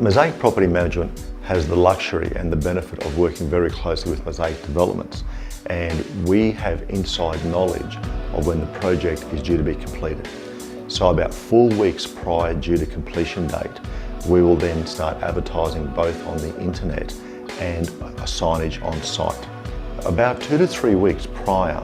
Mosaic Property Management has the luxury and the benefit of working very closely with Mosaic Developments, and we have inside knowledge of when the project is due to be completed. So about 4 weeks prior due to completion date, we will then start advertising both on the internet and a signage on site. About 2 to 3 weeks prior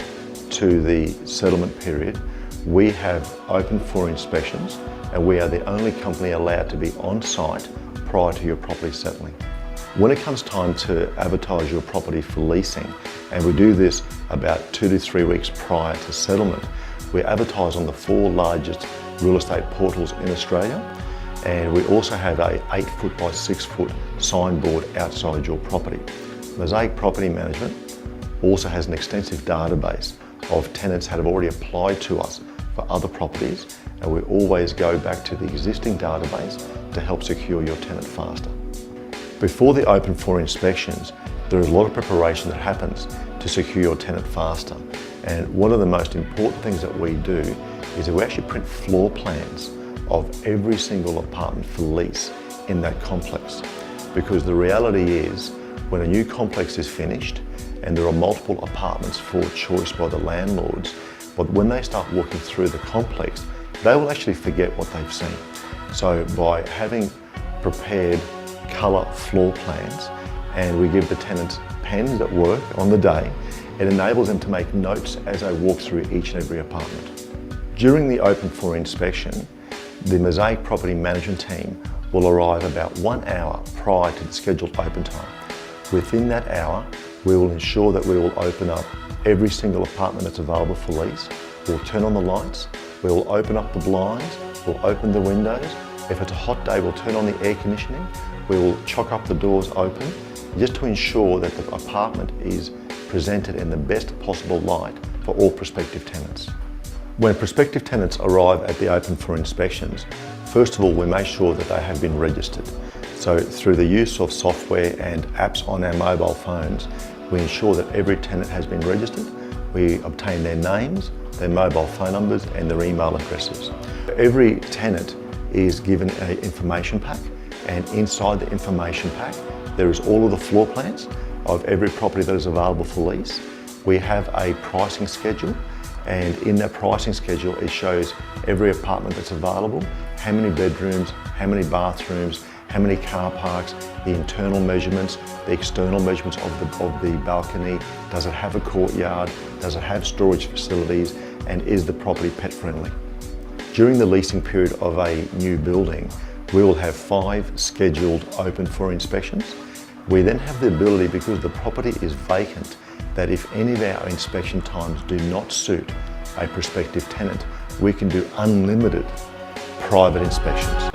to the settlement period, we have opened for inspections, and we are the only company allowed to be on site prior to your property settling. When it comes time to advertise your property for leasing, and we do this about 2 to 3 weeks prior to settlement, we advertise on the 4 largest real estate portals in Australia, and we also have a 8 foot by 6 foot signboard outside your property. Mosaic Property Management also has an extensive database of tenants that have already applied to us for other properties, and we always go back to the existing database to help secure your tenant faster. Before the open for inspections, there is a lot of preparation that happens to secure your tenant faster. And one of the most important things that we do is that we actually print floor plans of every single apartment for lease in that complex. Because the reality is, when a new complex is finished and there are multiple apartments for choice by the landlords, but when they start walking through the complex, they will actually forget what they've seen. So by having prepared colour floor plans, and we give the tenants pens at work on the day, it enables them to make notes as they walk through each and every apartment. During the open for inspection, the Mosaic Property Management team will arrive about 1 hour prior to the scheduled open time. Within that hour, we will ensure that we will open up every single apartment that's available for lease. We'll turn on the lights, we'll open up the blinds, we'll open the windows. If it's a hot day, we'll turn on the air conditioning. We will chock up the doors open, just to ensure that the apartment is presented in the best possible light for all prospective tenants. When prospective tenants arrive at the open for inspections, first of all, we make sure that they have been registered. So through the use of software and apps on our mobile phones, we ensure that every tenant has been registered. We obtain their names, their mobile phone numbers and their email addresses. Every tenant is given an information pack, and inside the information pack there is all of the floor plans of every property that is available for lease. We have a pricing schedule, and in that pricing schedule it shows every apartment that's available, how many bedrooms, how many bathrooms, how many car parks, the internal measurements, the external measurements of the balcony, does it have a courtyard, does it have storage facilities, and is the property pet friendly. During the leasing period of a new building, we will have 5 scheduled open for inspections. We then have the ability, because the property is vacant, that if any of our inspection times do not suit a prospective tenant, we can do unlimited private inspections.